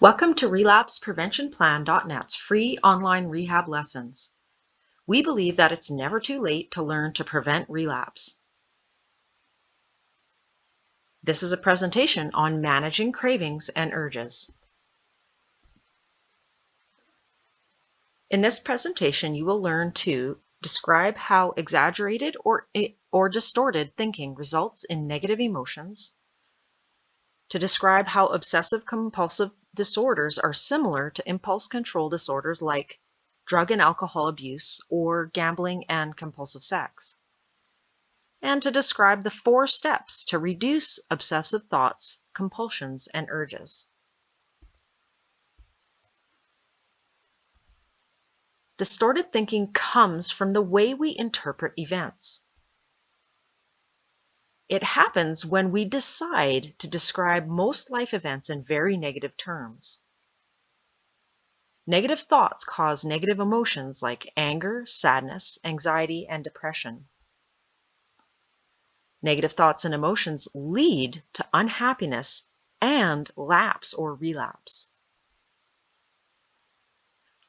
Welcome to RelapsePreventionPlan.net's free online rehab lessons. We believe that it's never too late to learn to prevent relapse. This is a presentation on managing cravings and urges. In this presentation, you will learn to describe how exaggerated or distorted thinking results in negative emotions, to describe how obsessive-compulsive disorders are similar to impulse control disorders like drug and alcohol abuse or gambling and compulsive sex, and to describe the 4 steps to reduce obsessive thoughts, compulsions, and urges. Distorted thinking comes from the way we interpret events. It happens when we decide to describe most life events in very negative terms. Negative thoughts cause negative emotions like anger, sadness, anxiety, and depression. Negative thoughts and emotions lead to unhappiness and lapse or relapse.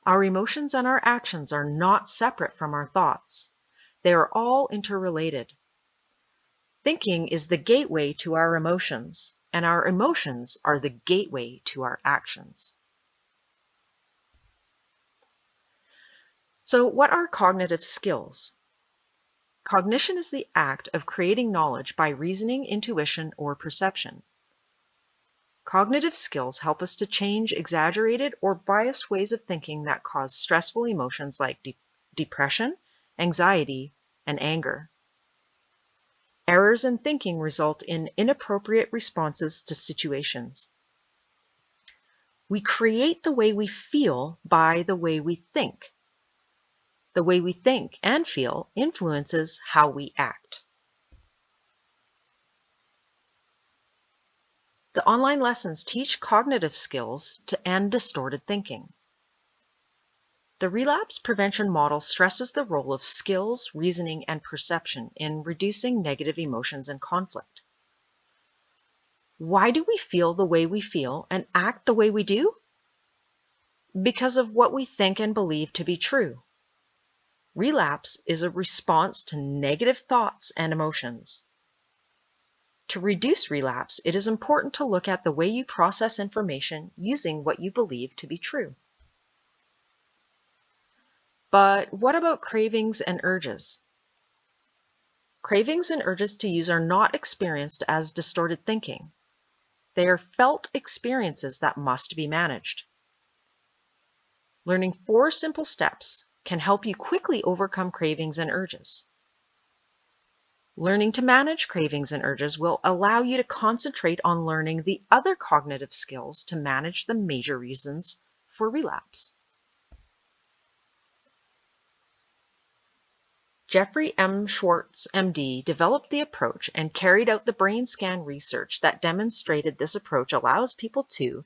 Our emotions and our actions are not separate from our thoughts. They are all interrelated. Thinking is the gateway to our emotions, and our emotions are the gateway to our actions. So, what are cognitive skills? Cognition is the act of creating knowledge by reasoning, intuition, or perception. Cognitive skills help us to change exaggerated or biased ways of thinking that cause stressful emotions like depression, anxiety, and anger. Errors in thinking result in inappropriate responses to situations. We create the way we feel by the way we think. The way we think and feel influences how we act. The online lessons teach cognitive skills to end distorted thinking. The relapse prevention model stresses the role of skills, reasoning, and perception in reducing negative emotions and conflict. Why do we feel the way we feel and act the way we do? Because of what we think and believe to be true. Relapse is a response to negative thoughts and emotions. To reduce relapse, it is important to look at the way you process information using what you believe to be true. But what about cravings and urges? Cravings and urges to use are not experienced as distorted thinking. They are felt experiences that must be managed. Learning 4 simple steps can help you quickly overcome cravings and urges. Learning to manage cravings and urges will allow you to concentrate on learning the other cognitive skills to manage the major reasons for relapse. Jeffrey M. Schwartz, MD, developed the approach and carried out the brain scan research that demonstrated this approach allows people to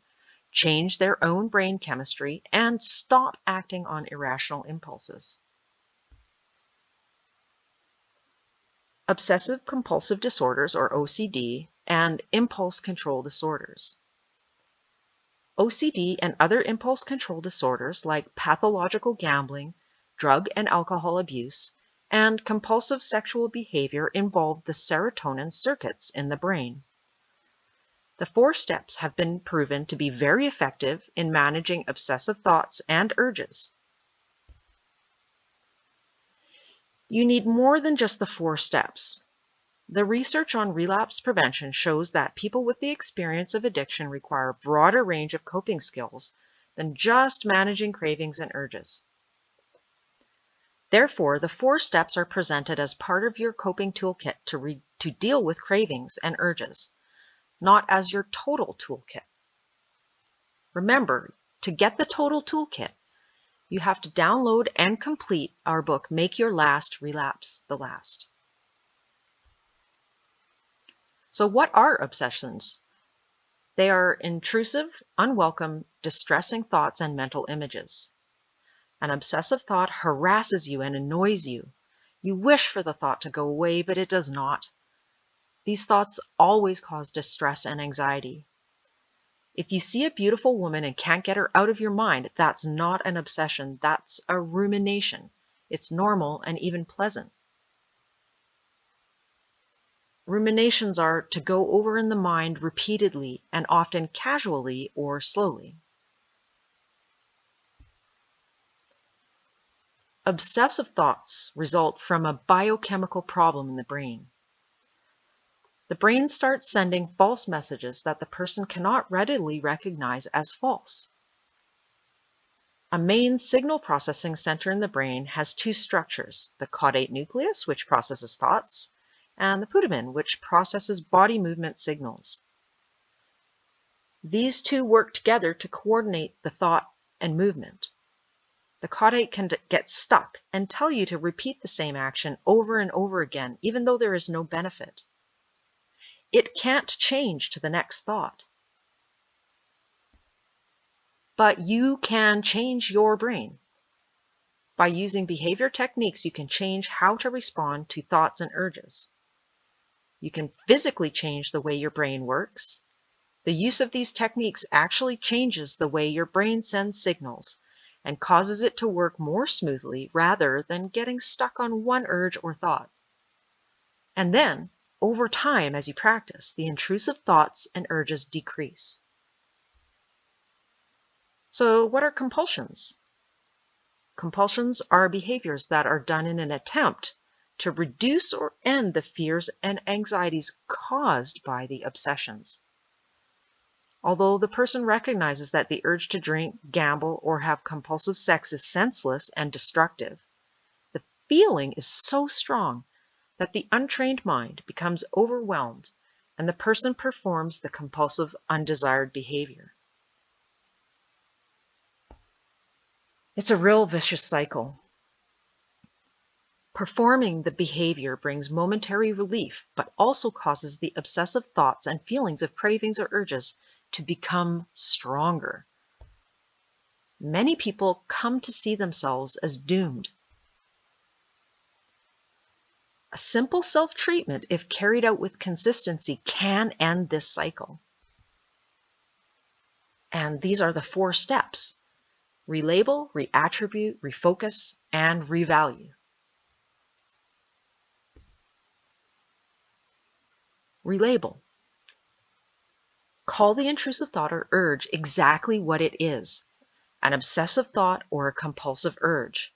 change their own brain chemistry and stop acting on irrational impulses. Obsessive-compulsive disorders, or OCD, and impulse control disorders. OCD and other impulse control disorders like pathological gambling, drug and alcohol abuse, and compulsive sexual behavior involve the serotonin circuits in the brain. The 4 steps have been proven to be very effective in managing obsessive thoughts and urges. You need more than just the 4 steps. The research on relapse prevention shows that people with the experience of addiction require a broader range of coping skills than just managing cravings and urges. Therefore, the 4 steps are presented as part of your coping toolkit to deal with cravings and urges, not as your total toolkit. Remember, to get the total toolkit, you have to download and complete our book, Make Your Last Relapse the Last. So what are obsessions? They are intrusive, unwelcome, distressing thoughts and mental images. An obsessive thought harasses you and annoys you. You wish for the thought to go away, but it does not. These thoughts always cause distress and anxiety. If you see a beautiful woman and can't get her out of your mind, that's not an obsession, that's a rumination. It's normal and even pleasant. Ruminations are to go over in the mind repeatedly and often casually or slowly. Obsessive thoughts result from a biochemical problem in the brain. The brain starts sending false messages that the person cannot readily recognize as false. A main signal processing center in the brain has two structures, the caudate nucleus, which processes thoughts, and the putamen, which processes body movement signals. These two work together to coordinate the thought and movement. The caudate can get stuck and tell you to repeat the same action over and over again, even though there is no benefit. It can't change to the next thought. But you can change your brain. By using behavior techniques, you can change how to respond to thoughts and urges. You can physically change the way your brain works. The use of these techniques actually changes the way your brain sends signals and causes it to work more smoothly rather than getting stuck on one urge or thought. And then, over time, as you practice, the intrusive thoughts and urges decrease. So, what are compulsions? Compulsions are behaviors that are done in an attempt to reduce or end the fears and anxieties caused by the obsessions. Although the person recognizes that the urge to drink, gamble, or have compulsive sex is senseless and destructive, the feeling is so strong that the untrained mind becomes overwhelmed and the person performs the compulsive, undesired behavior. It's a real vicious cycle. Performing the behavior brings momentary relief, but also causes the obsessive thoughts and feelings of cravings or urges to become stronger. Many people come to see themselves as doomed. A simple self-treatment, if carried out with consistency, can end this cycle. And these are the 4 steps: relabel, reattribute, refocus, and revalue. Relabel. Call the intrusive thought or urge exactly what it is, an obsessive thought or a compulsive urge.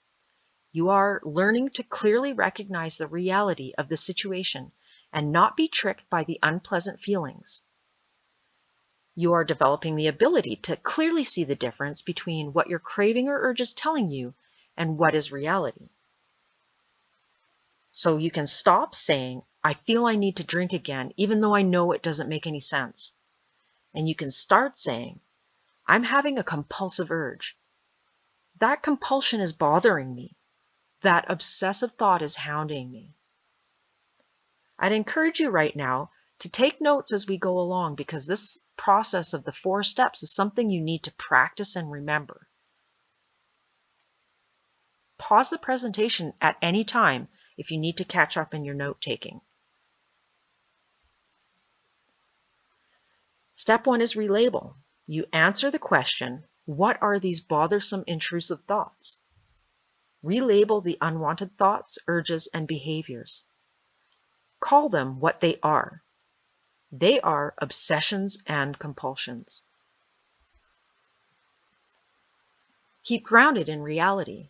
You are learning to clearly recognize the reality of the situation and not be tricked by the unpleasant feelings. You are developing the ability to clearly see the difference between what your craving or urge is telling you and what is reality. So you can stop saying, I feel I need to drink again, even though I know it doesn't make any sense. And you can start saying, I'm having a compulsive urge. That compulsion is bothering me. That obsessive thought is hounding me. I'd encourage you right now to take notes as we go along, because this process of the 4 steps is something you need to practice and remember. Pause the presentation at any time if you need to catch up in your note taking. Step 1 is relabel. You answer the question, what are these bothersome intrusive thoughts? Relabel the unwanted thoughts, urges, and behaviors. Call them what they are. They are obsessions and compulsions. Keep grounded in reality.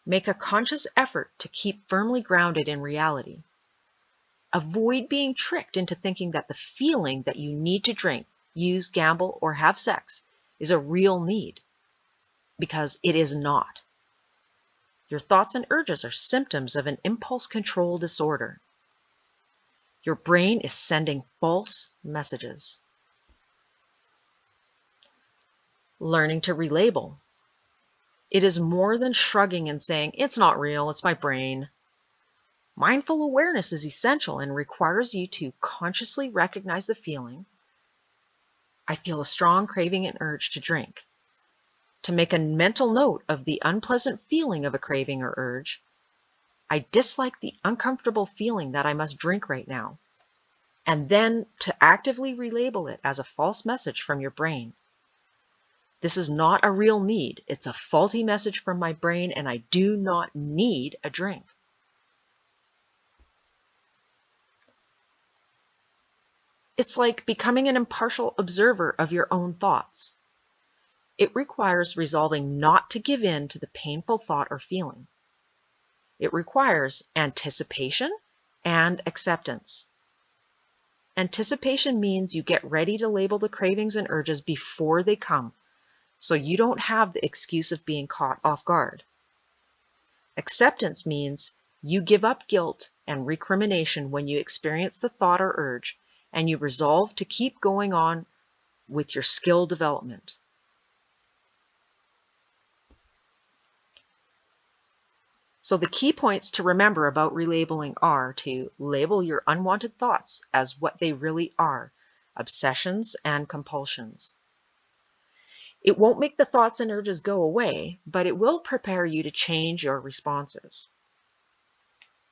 Make a conscious effort to keep firmly grounded in reality. Avoid being tricked into thinking that the feeling that you need to drink, use, gamble, or have sex is a real need, because it is not. Your thoughts and urges are symptoms of an impulse control disorder. Your brain is sending false messages. Learning to relabel. It is more than shrugging and saying, it's not real, it's my brain. Mindful awareness is essential and requires you to consciously recognize the feeling. I feel a strong craving and urge to drink. To make a mental note of the unpleasant feeling of a craving or urge. I dislike the uncomfortable feeling that I must drink right now. and then to actively relabel it as a false message from your brain. This is not a real need. It's a faulty message from my brain, and I do not need a drink. It's like becoming an impartial observer of your own thoughts. It requires resolving not to give in to the painful thought or feeling. It requires anticipation and acceptance. Anticipation means you get ready to label the cravings and urges before they come, so you don't have the excuse of being caught off guard. Acceptance means you give up guilt and recrimination when you experience the thought or urge, and you resolve to keep going on with your skill development. So the key points to remember about relabeling are to label your unwanted thoughts as what they really are, obsessions and compulsions. It won't make the thoughts and urges go away, but it will prepare you to change your responses.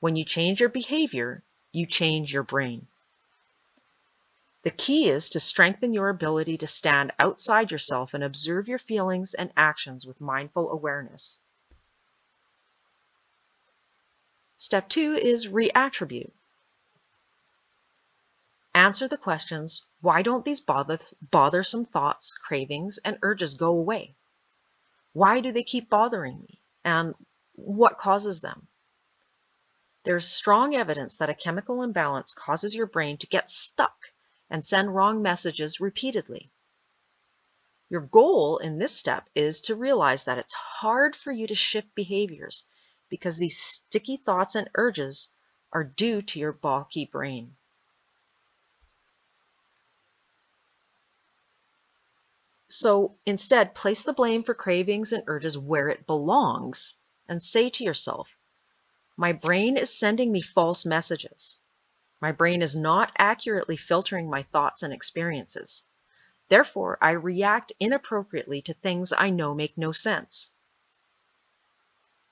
When you change your behavior, you change your brain. The key is to strengthen your ability to stand outside yourself and observe your feelings and actions with mindful awareness. Step 2 is reattribute. Answer the questions, why don't these bothersome thoughts, cravings, and urges go away? Why do they keep bothering me? And what causes them? There's strong evidence that a chemical imbalance causes your brain to get stuck and send wrong messages repeatedly. Your goal in this step is to realize that it's hard for you to shift behaviors because these sticky thoughts and urges are due to your balky brain. So instead, place the blame for cravings and urges where it belongs and say to yourself, my brain is sending me false messages. My brain is not accurately filtering my thoughts and experiences. Therefore, I react inappropriately to things I know make no sense.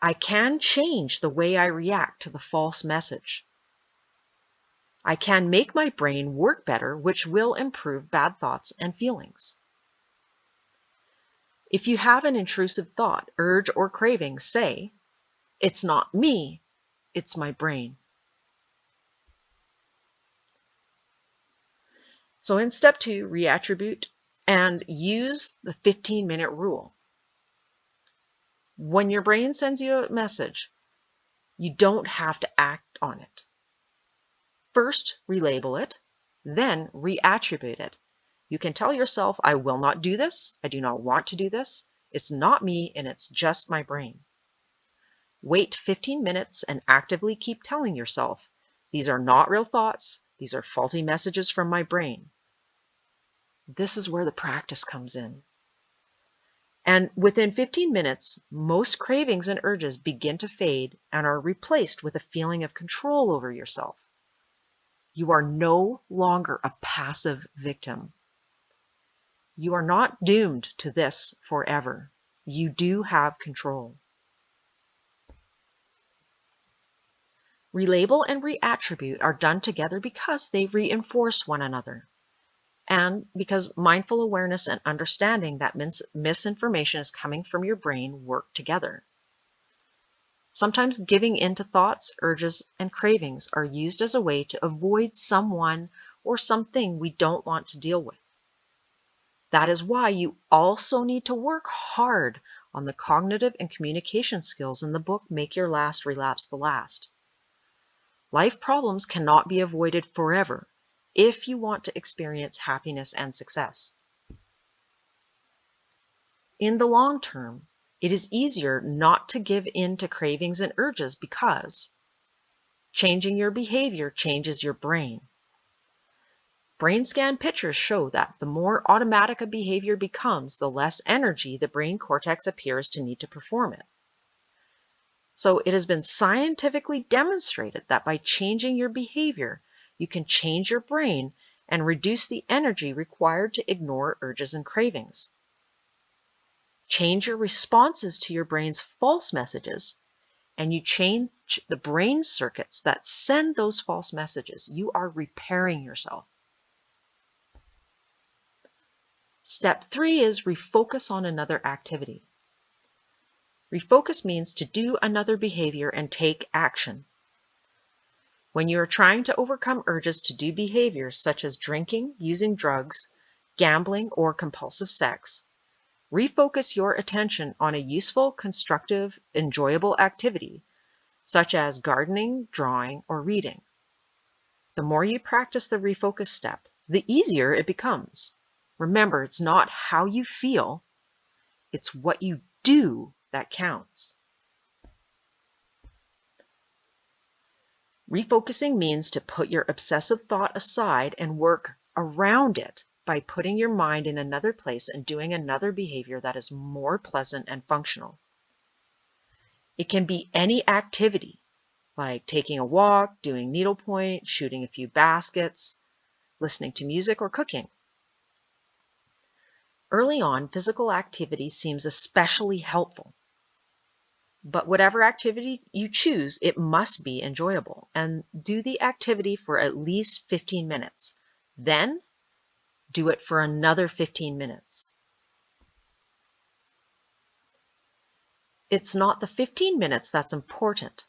I can change the way I react to the false message. I can make my brain work better, which will improve bad thoughts and feelings. If you have an intrusive thought, urge, or craving, say, it's not me, it's my brain. So in step 2, reattribute and use the 15-minute rule. When your brain sends you a message, you don't have to act on it. First, relabel it, then reattribute it. You can tell yourself, I will not do this, I do not want to do this, it's not me, and it's just my brain. Wait 15 minutes and actively keep telling yourself, these are not real thoughts, these are faulty messages from my brain. This is where the practice comes in. And within 15 minutes, most cravings and urges begin to fade and are replaced with a feeling of control over yourself. You are no longer a passive victim. You are not doomed to this forever. You do have control. Relabel and reattribute are done together because they reinforce one another, and because mindful awareness and understanding that misinformation is coming from your brain work together. Sometimes giving in to thoughts, urges, and cravings are used as a way to avoid someone or something we don't want to deal with. That is why you also need to work hard on the cognitive and communication skills in the book Make Your Last Relapse the Last. Life problems cannot be avoided forever if you want to experience happiness and success. In the long term, it is easier not to give in to cravings and urges because changing your behavior changes your brain. Brain scan pictures show that the more automatic a behavior becomes, the less energy the brain cortex appears to need to perform it. So it has been scientifically demonstrated that by changing your behavior, you can change your brain and reduce the energy required to ignore urges and cravings. Change your responses to your brain's false messages, and you change the brain circuits that send those false messages. You are repairing yourself. Step 3 is refocus on another activity. Refocus means to do another behavior and take action. When you are trying to overcome urges to do behaviors such as drinking, using drugs, gambling, or compulsive sex, refocus your attention on a useful, constructive, enjoyable activity, such as gardening, drawing, or reading. The more you practice the refocus step, the easier it becomes. Remember, it's not how you feel, it's what you do that counts. Refocusing means to put your obsessive thought aside and work around it by putting your mind in another place and doing another behavior that is more pleasant and functional. It can be any activity, like taking a walk, doing needlepoint, shooting a few baskets, listening to music, or cooking. Early on, physical activity seems especially helpful. But whatever activity you choose, it must be enjoyable. And do the activity for at least 15 minutes. Then do it for another 15 minutes. It's not the 15 minutes that's important.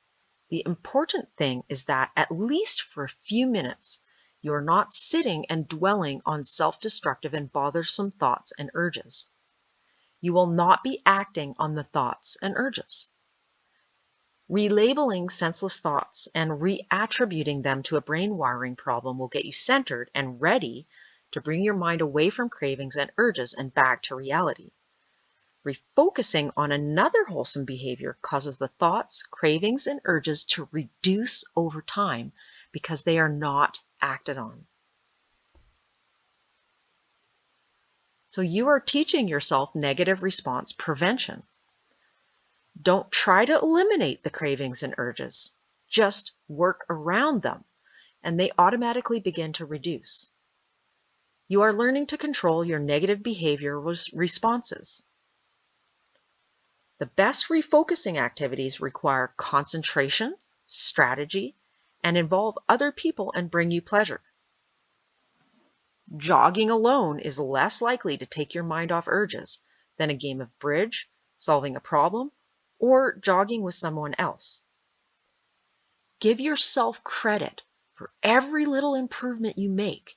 The important thing is that at least for a few minutes, you're not sitting and dwelling on self-destructive and bothersome thoughts and urges. You will not be acting on the thoughts and urges. Relabeling senseless thoughts and reattributing them to a brain wiring problem will get you centered and ready to bring your mind away from cravings and urges and back to reality. Refocusing on another wholesome behavior causes the thoughts, cravings, and urges to reduce over time because they are not acted on. So you are teaching yourself negative response prevention. Don't try to eliminate the cravings and urges. Just work around them, and they automatically begin to reduce. You are learning to control your negative behavior responses. The best refocusing activities require concentration, strategy, and involve other people and bring you pleasure. Jogging alone is less likely to take your mind off urges than a game of bridge, solving a problem, or jogging with someone else. Give yourself credit for every little improvement you make,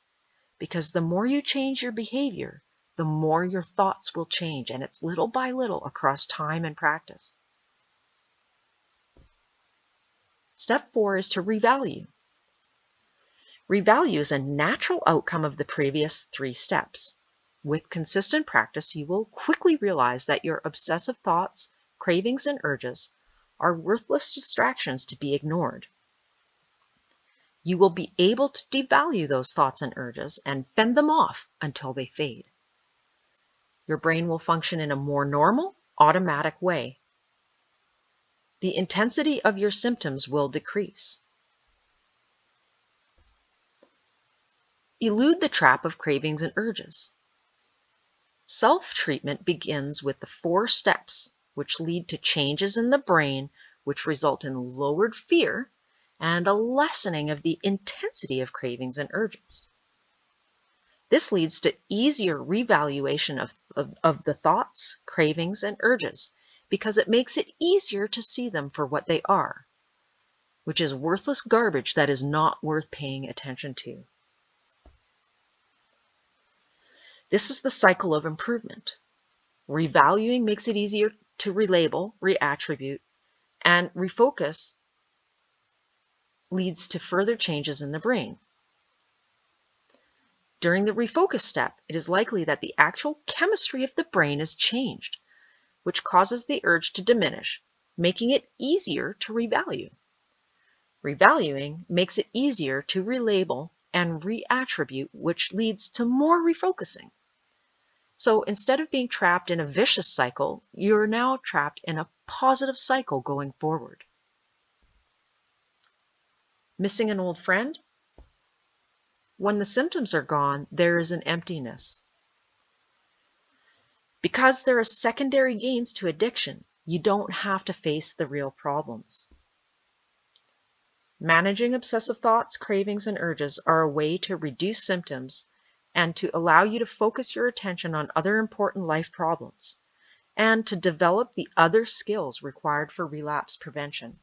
because the more you change your behavior, the more your thoughts will change, and it's little by little across time and practice. Step 4 is to revalue. Revalue is a natural outcome of the previous 3 steps. With consistent practice, you will quickly realize that your obsessive thoughts, cravings, and urges are worthless distractions to be ignored. You will be able to devalue those thoughts and urges and fend them off until they fade. Your brain will function in a more normal, automatic way. The intensity of your symptoms will decrease. Elude the trap of cravings and urges. Self-treatment begins with the 4 steps, which lead to changes in the brain, which result in lowered fear and a lessening of the intensity of cravings and urges. This leads to easier revaluation of the thoughts, cravings, and urges, because it makes it easier to see them for what they are, which is worthless garbage that is not worth paying attention to. This is the cycle of improvement. Revaluing makes it easier to relabel, reattribute, and refocus leads to further changes in the brain. During the refocus step, it is likely that the actual chemistry of the brain is changed, which causes the urge to diminish, making it easier to revalue. Revaluing makes it easier to relabel and reattribute, which leads to more refocusing. So instead of being trapped in a vicious cycle, you're now trapped in a positive cycle going forward. Missing an old friend? When the symptoms are gone, there is an emptiness. Because there are secondary gains to addiction, You don't have to face the real problems. Managing obsessive thoughts, cravings, and urges are a way to reduce symptoms and to allow you to focus your attention on other important life problems and to develop the other skills required for relapse prevention.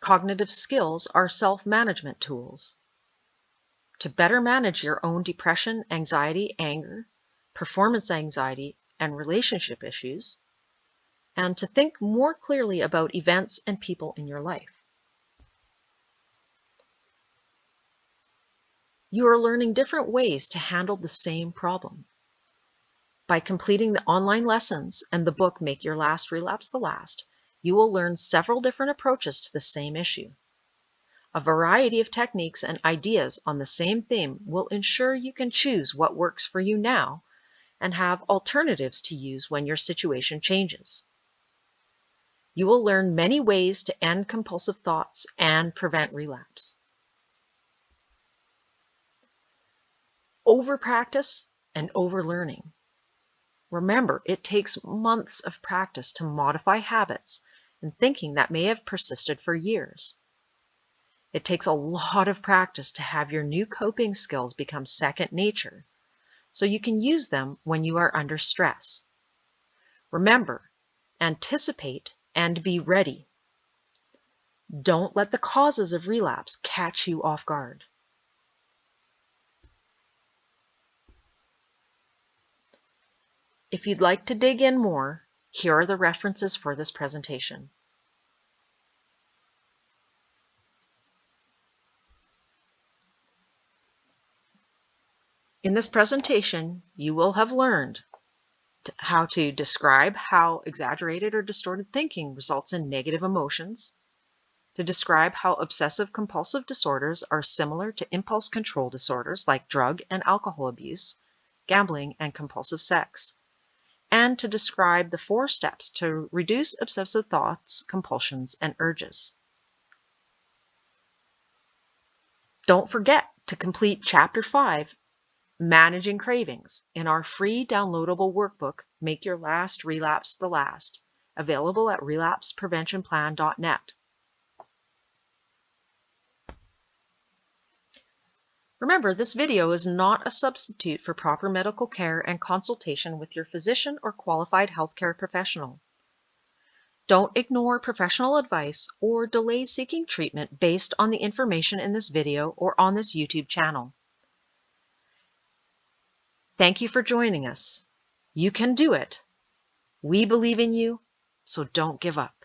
Cognitive skills are self-management tools. To better manage your own depression, anxiety, anger, performance anxiety, and relationship issues, and to think more clearly about events and people in your life. You are learning different ways to handle the same problem. By completing the online lessons and the book Make Your Last Relapse the Last, you will learn several different approaches to the same issue. A variety of techniques and ideas on the same theme will ensure you can choose what works for you now and have alternatives to use when your situation changes. You will learn many ways to end compulsive thoughts and prevent relapse. Over-practice and over-learning. Remember, it takes months of practice to modify habits and thinking that may have persisted for years. It takes a lot of practice to have your new coping skills become second nature, so you can use them when you are under stress. Remember, anticipate and be ready. Don't let the causes of relapse catch you off guard. If you'd like to dig in more, here are the references for this presentation. In this presentation, you will have learned how to describe how exaggerated or distorted thinking results in negative emotions, to describe how obsessive-compulsive disorders are similar to impulse control disorders like drug and alcohol abuse, gambling, and compulsive sex, and to describe the 4 steps to reduce obsessive thoughts, compulsions, and urges. Don't forget to complete Chapter 5, Managing Cravings, in our free downloadable workbook, Make Your Last Relapse the Last, available at relapsepreventionplan.net. Remember, this video is not a substitute for proper medical care and consultation with your physician or qualified healthcare professional. Don't ignore professional advice or delay seeking treatment based on the information in this video or on this YouTube channel. Thank you for joining us. You can do it. We believe in you, so don't give up.